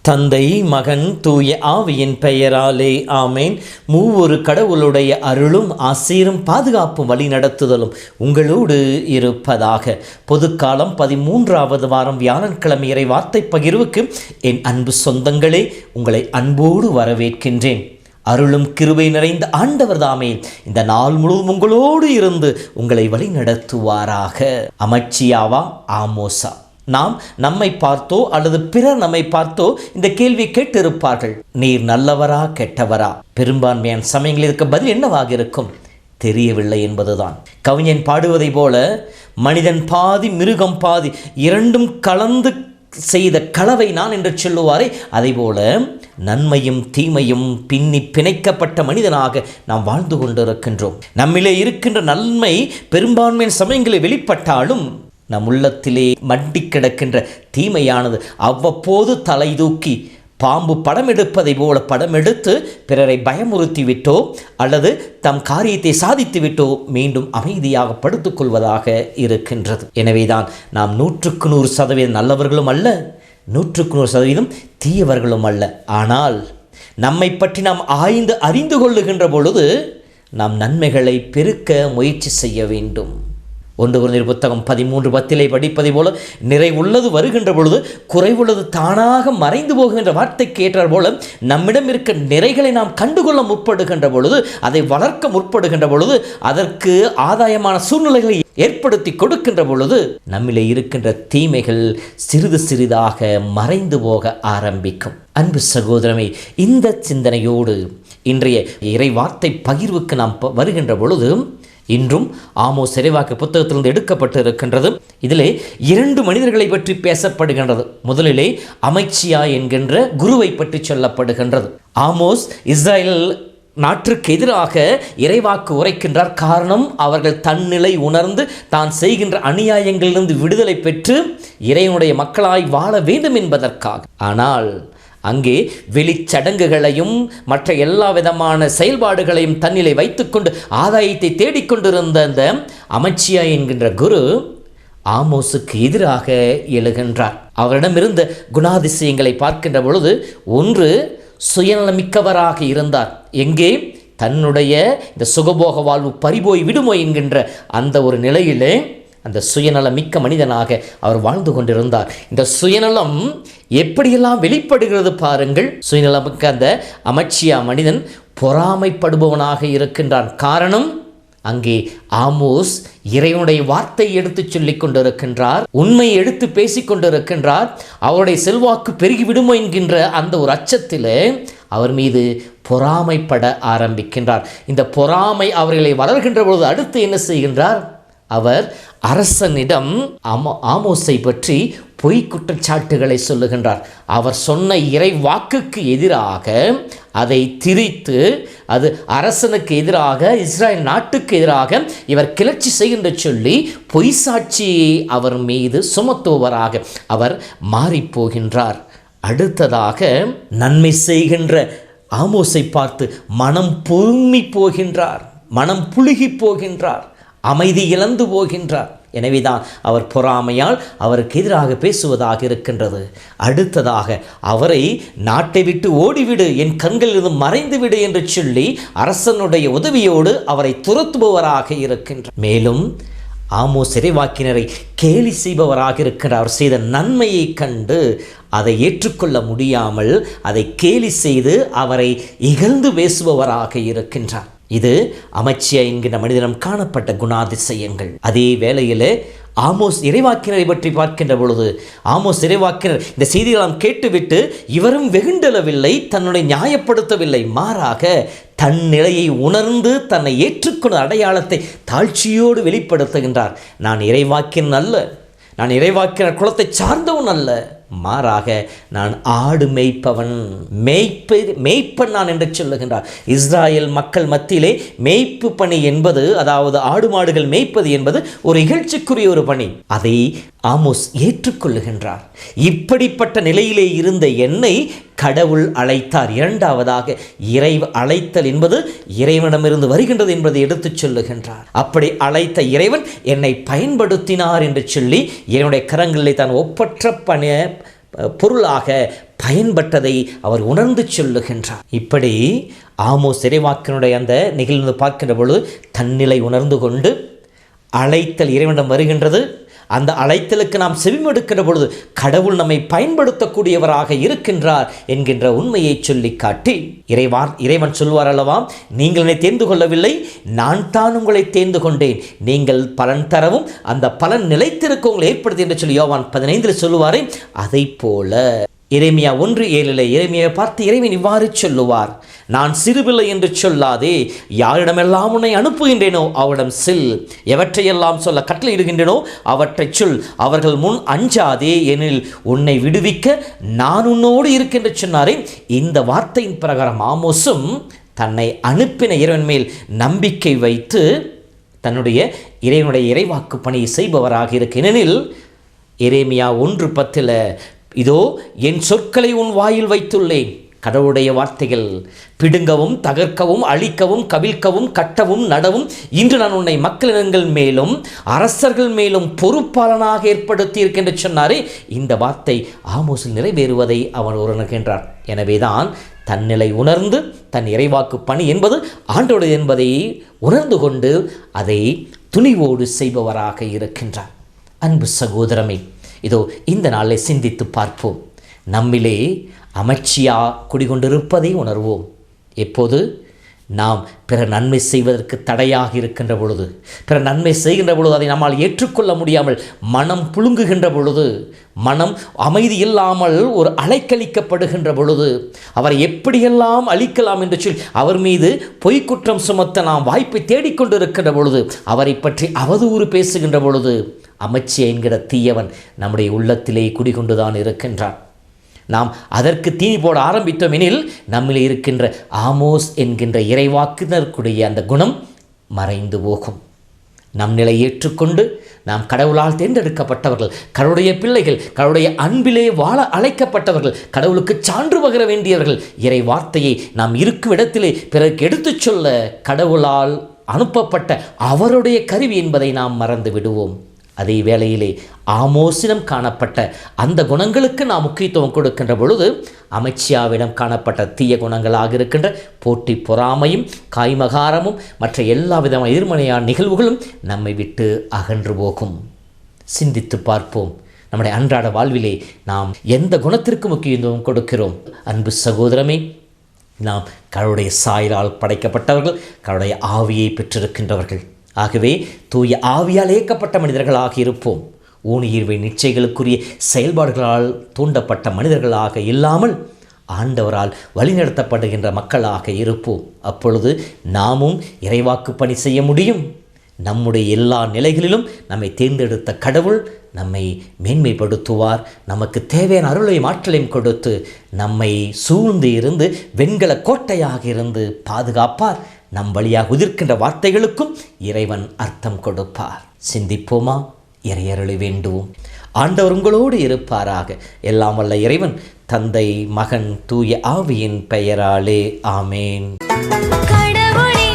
தந்தை மகன் தூய ஆவியின் பெயராலே ஆமேன். மூவொரு கடவுளுடைய அருளும் ஆசீரும் பாதுகாப்பும் வழி நடத்துதலும் உங்களோடு இருப்பதாக. பொதுக்காலம் 13வது வாரம் வியாழக்கிழமை இறை வார்த்தை பகிர்வுக்கு என் அன்பு சொந்தங்களே, உங்களை அன்போடு வரவேற்கின்றேன். அருளும் கிருபை நிறைந்த ஆண்டவர் தாமே இந்த நாள் முழுவதும் உங்களோடு இருந்து உங்களை வழி நடத்துவாராக. அமச்சியாவா ஆமோசா? நாம் நம்மை பார்த்தோ அல்லது பிறர் நம்மை பார்த்தோ இந்த கேள்வி கேட்டிருப்பார்கள். நீர் நல்லவரா கெட்டவரா? பெரும்பான்மையான சமயங்களில் இருக்க பதில் என்னவாக இருக்கும்? தெரியவில்லை என்பதுதான். கவிஞன் பாடுவதை போல, மனிதன் பாதி மிருகம் பாதி, இரண்டும் கலந்து செய்த கலவை நான் என்று சொல்லுவாரே, அதை போல நன்மையும் தீமையும் பின்னி பிணைக்கப்பட்ட மனிதனாக நாம் வாழ்ந்து கொண்டிருக்கின்றோம். நம்மிலே இருக்கின்ற நன்மை பெரும்பான்மையான சமயங்களில் வெளிப்பட்டாலும் நம் உள்ளத்திலே மண்டி கிடக்கின்ற தீமையானது அவ்வப்போது தலை தூக்கி பாம்பு படம் எடுப்பதை போல படம் எடுத்து பிறரை பயமுறுத்தி விட்டோ அல்லது தம் காரியத்தை சாதித்து விட்டோ மீண்டும் அமைதியாக படுத்துக்கொள்வதாக இருக்கின்றது. எனவேதான் நாம் 100% நல்லவர்களும் அல்ல, 100% தீயவர்களும் அல்ல. ஆனால் நம்மை பற்றி நாம் ஆய்ந்து அறிந்து கொள்ளுகின்ற பொழுது நாம் நன்மைகளை பெருக்க முயற்சி செய்ய வேண்டும். 1 கொரிந்தியர் புத்தகம் 13:10 படிப்பதை போல, நிறைவுள்ளது வருகின்ற பொழுது குறைவுள்ளது தானாக மறைந்து போகின்ற வார்த்தைக்கு ஏற்றார் போல, நம்மிடம் இருக்க நிறைகளை நாம் கண்டுகொள்ள முற்படுகின்ற பொழுது, அதை வளர்க்க முற்படுகின்ற பொழுது, அதற்கு ஆதாயமான சூழ்நிலைகளை ஏற்படுத்தி கொடுக்கின்ற பொழுது நம்மிலே இருக்கின்ற தீமைகள் சிறிது சிறிதாக மறைந்து போக ஆரம்பிக்கும். அன்பு சகோதரமே, இந்த சிந்தனையோடு இன்றைய இறை வார்த்தை பகிர்வுக்கு நாம் வருகின்ற பொழுது, இன்றும் ஆமோஸ் இறைவாக்கு புத்தகத்திலிருந்து எடுக்கப்பட்டு இருக்கின்றது. இதிலே 2 மனிதர்களை பற்றி பேசப்படுகின்றது. முதலிலே அமச்சியா என்கின்ற குருவை பற்றி சொல்லப்படுகின்றது. ஆமோஸ் இஸ்ரேல் நாட்டிற்கு எதிராக இறைவாக்கு உரைக்கின்றார். காரணம், அவர்கள் தன்னிலை உணர்ந்து தான் செய்கின்ற அநியாயங்களிலிருந்து விடுதலை பெற்று இறைவனுடைய மக்களாய் வாழ வேண்டும் என்பதற்காக. ஆனால் அங்கே வெளிச்சடங்குகளையும் மற்ற எல்லா விதமான செயல்பாடுகளையும் தன்னிலை வைத்துக்கொண்டு ஆதாயத்தை தேடிக்கொண்டிருந்த அந்த அமச்சியா என்கின்ற குரு ஆமோஸுக்கு எதிராக எழுகின்றார். அவரிடமிருந்த குணாதிசயங்களை பார்க்கின்ற பொழுது, ஒன்று, சுயநலமிக்கவராக இருந்தார். எங்கே? தன்னுடைய இந்த சுகபோக வாழ்வு பறிபோய் விடுமோ என்கின்ற அந்த ஒரு நிலையிலே அந்த சுயநலம் மிக்க மனிதனாக அவர் வாழ்ந்து கொண்டிருந்தார். இந்த சுயநலம் எப்படியெல்லாம் வெளிப்படுகிறது பாருங்கள். சுயநலமிக்க அந்த அமச்சியா மனிதன் பொறாமைப்படுபவனாக இருக்கின்றான். காரணம், அங்கே ஆமோஸ் இறைவனுடைய வார்த்தையை எடுத்து சொல்லிக் கொண்டிருக்கின்றார், உண்மையை எடுத்து பேசிக் கொண்டிருக்கின்றார். அவருடைய செல்வாக்கு பெருகிவிடுமோ என்கின்ற அந்த ஒரு அச்சத்தில் அவர் மீது பொறாமைப்பட ஆரம்பிக்கின்றார். இந்த பொறாமை அவர்களை வளர்கின்ற பொழுது அடுத்து என்ன செய்கின்றார்? அவர் அரசனிடம் ஆமோஸை பற்றி பொய் குற்றச்சாட்டுகளை சொல்லுகின்றார். அவர் சொன்ன இறை வாக்குக்கு எதிராக அதை திரித்து, அது அரசனுக்கு எதிராக, இஸ்ரேல் நாட்டுக்கு எதிராக இவர் கிளர்ச்சி செய்கின்ற சொல்லி பொய் சாட்சியை அவர் மீது சுமத்துவராக அவர் மாறிப்போகின்றார். அடுத்ததாக நன்மை செய்கின்ற ஆமோஸை பார்த்து மனம் பொறுமி போகின்றார், மனம் புழுகி போகின்றார், அமைதி இழந்து போகின்றார். எனவேதான் அவர் பொறாமையால் அவருக்கு எதிராக பேசுவதாக இருக்கின்றது. அடுத்ததாக அவரை நாட்டை விட்டு ஓடிவிடு, என் கண்களிலிருந்து மறைந்துவிடு என்று சொல்லி அரசனுடைய உதவியோடு அவரை துரத்துபவராக இருக்கின்றார். மேலும் ஆமோஸ் இறைவாக்கினரை கேலி செய்பவராக இருக்கிறார். அவர் செய்த நன்மையை கண்டு அதை ஏற்றுக்கொள்ள முடியாமல் அதை கேலி செய்து அவரை இகழ்ந்து பேசுபவராக இருக்கின்றார். இது அமச்சியா என்கிற மனிதனம் காணப்பட்ட குணாதிசயங்கள். அதே வேளையில் ஆமோஸ் இறைவாக்கினரை பற்றி பார்க்கின்ற பொழுது, ஆமோஸ் இறைவாக்கினர் இந்த செய்திகளெல்லாம் கேட்டுவிட்டு இவரும் வெகுண்டெழவில்லை, தன்னுடைய நியாயப்படுத்தவில்லை, மாறாக தன் நிலையை உணர்ந்து தன்னை ஏற்றுக்கொண்ட அடையாளத்தை தாழ்ச்சியோடு வெளிப்படுத்துகின்றார். நான் இறைவாக்கினர் அல்ல, நான் இறைவாக்கினர் குலத்தை சார்ந்தவன் அல்ல, மாறாக நான் ஆடு மேய்ப்பவன், மேய்ப்பன் நான் என்று சொல்லுகின்றார். இஸ்ராயேல் மக்கள் மத்தியிலே மேய்ப்பு பணி என்பது, அதாவது ஆடு மாடுகள் மேய்ப்பது என்பது ஒரு இகழ்ச்சிக்குரிய ஒரு பணி. அதை ஆமோஸ் ஏற்றுக்கொள்ளுகின்றார். இப்படிப்பட்ட நிலையிலே இருந்த என்னை கடவுள் அழைத்தார். இரண்டாவதாக அழைத்தல் என்பது இறைவனிடமிருந்து வருகின்றது என்பதை எடுத்துச் சொல்லுகின்றார். அப்படி அழைத்த இறைவன் என்னை பயன்படுத்தினார் என்று சொல்லி என்னுடைய கரங்களிலே தான் ஒப்பற்ற பொருளாக பயன்பட்டதை அவர் உணர்ந்து சொல்லுகின்றார். இப்படி ஆமோஸ் இறைவாக்கினுடைய அந்த நிகழ்ந்து பார்க்கின்ற பொழுது தன்னிலை உணர்ந்து கொண்டு அழைத்தல் இறைவனிடம் வருகின்றது. அந்த அழைத்தலுக்கு நாம் செவிமடுக்கின்ற பொழுது கடவுள் நம்மை பயன்படுத்தக்கூடியவராக இருக்கின்றார் என்கின்ற உண்மையை சொல்லி காட்டி இறைவன் சொல்வார் அல்லவா, நீங்கள் என்னை தேர்ந்து கொள்ளவில்லை, நான் தான் உங்களை தேர்ந்து கொண்டேன், நீங்கள் பலன் தரவும் அந்த பலன் நிலைத்திருக்க உங்களை ஏற்படுத்தி என்று சொல்லி யோவான் 15 சொல்லுவாரே, அதை போல எரேமியா 1:7 எரேமியாவை பார்த்து இறைவன் இவ்வாறு சொல்லுவார், நான் சிறுபிள்ளை என்று சொல்லாதே, யாரிடமெல்லாம் உன்னை அனுப்புகின்றேனோ அவரிடம் செல், எவற்றையெல்லாம் சொல்ல கட்டளையிடுகின்றேனோ அவற்றை சொல், அவர்கள் முன் அஞ்சாதே, எனில் உன்னை விடுவிக்க நான் உன்னோடு இருக்கின்ற சொன்னாரே. இந்த வார்த்தையின் பிரகாரம் ஆமோசும் தன்னை அனுப்பின இறைவன் மேல் நம்பிக்கை வைத்து தன்னுடைய இறைவனுடைய இறைவாக்கு பணியை செய்பவராக இருக்கிறேனில் எரேமியா 1:10 இதோ என் சொற்களை உன் வாயில் வைத்துள்ளேன். கடவுளுடைய வார்த்தைகள் பிடுங்கவும் தகர்க்கவும் அழிக்கவும் கவிழ்க்கவும் கட்டவும் நடவும் இன்று நான் உன்னை மக்களினங்கள் மேலும் அரசர்கள் மேலும் பொறுப்பாளனாக ஏற்படுத்தி இருக்கின்ற சொன்னாரே. இந்த வார்த்தை ஆமோஸில் நிறைவேறுவதை அவன் உணர்கின்றார். எனவேதான் தன்னிலை உணர்ந்து தன் இறைவாக்கு பணி என்பது ஆண்டோடு என்பதை உணர்ந்து கொண்டு அதை துணிவோடு செய்பவராக இருக்கின்றார். அன்பு சகோதரமே, இதோ இந்த நாளை சிந்தித்து பார்ப்போம். நம்மிலே அமைச்சியா குடிகொண்டிருப்பதை உணர்வோம். எப்போது நாம் பிற நன்மை செய்வதற்கு தடையாக இருக்கின்ற பொழுது, பிற நன்மை செய்கின்ற பொழுது அதை நம்மால் ஏற்றுக்கொள்ள முடியாமல் மனம் புழுங்குகின்ற பொழுது, மனம் அமைதி இல்லாமல் ஒரு அலைக்கழிக்கப்படுகின்ற பொழுது, அவரை எப்படியெல்லாம் அழிக்கலாம் என்று சொல்லி அவர் மீது பொய்க்குற்றம் சுமத்த நாம் வாய்ப்பை தேடிக்கொண்டிருக்கின்ற பொழுது, அவரை பற்றி அவதூறு பேசுகின்ற பொழுது, அமைச்சி என்கிற தீயவன் நம்முடைய உள்ளத்திலே குடிகொண்டுதான் இருக்கின்றான். நாம் அதற்கு தீனி போட ஆரம்பித்தோம் எனில் நம்மில் இருக்கின்ற ஆமோஸ் என்கின்ற இறைவாக்கினருக்குடைய அந்த குணம் மறைந்து போகும். நம் நிலை ஏற்றுக்கொண்டு நாம் கடவுளால் தேர்ந்தெடுக்கப்பட்டவர்கள், கடவுளுடைய பிள்ளைகள், கடவுளுடைய அன்பிலே வாழ அழைக்கப்பட்டவர்கள், கடவுளுக்கு சான்று பகர வேண்டியவர்கள், இறை வார்த்தையை நாம் இருக்கும் இடத்திலே பிறருக்கு எடுத்துச் சொல்ல கடவுளால் அனுப்பப்பட்ட அவருடைய கருவி என்பதை நாம் மறந்து விடுவோம். அதே வேளையிலே ஆமோசிடம் காணப்பட்ட அந்த குணங்களுக்கு நாம் முக்கியத்துவம் கொடுக்கின்ற பொழுது அமைச்சியாவிடம் காணப்பட்ட தீய குணங்களாக இருக்கின்ற போட்டி பொறாமையும் காய்மகாரமும் மற்ற எல்லா விதமான எதிர்மறையான நிகழ்வுகளும் நம்மை விட்டு அகன்று போகும். சிந்தித்து பார்ப்போம். நம்முடைய அன்றாட வாழ்விலே நாம் எந்த குணத்திற்கு முக்கியத்துவம் கொடுக்கிறோம்? அன்பு சகோதரமே, நாம் கடவுளுடைய சாயலால் படைக்கப்பட்டவர்கள், கடவுளுடைய ஆவியை பெற்றிருக்கின்றவர்கள். ஆகவே தூய ஆவியால் இயக்கப்பட்ட மனிதர்களாக இருப்போம். ஊனியர்வை நிச்சயங்களுக்குரிய செயல்பாடுகளால் தூண்டப்பட்ட மனிதர்களாக இல்லாமல் ஆண்டவரால் வழிநடத்தப்படுகின்ற மக்களாக இருப்போம். அப்பொழுது நாமும் இறைவாக்கு பணி செய்ய முடியும். நம்முடைய எல்லா நிலைகளிலும் நம்மை தேர்ந்தெடுத்த கடவுள் நம்மை மேன்மைப்படுத்துவார். நமக்கு தேவையான அருளையும் ஆற்றலையும் கொடுத்து நம்மை சூழ்ந்து இருந்து வெண்கல கோட்டையாக இருந்து பாதுகாப்பார். நம் வழியாக உதிர்க்கின்ற வார்த்தைகளுக்கும் இறைவன் அர்த்தம் கொடுப்பார். சிந்திப்போமா? இறையருளை வேண்டுவோம். ஆண்டவர் உங்களோடு இருப்பாராக. எல்லாம் வல்ல இறைவன் தந்தை, மகன், தூய ஆவியின் பெயராலே ஆமேன். கடவுளே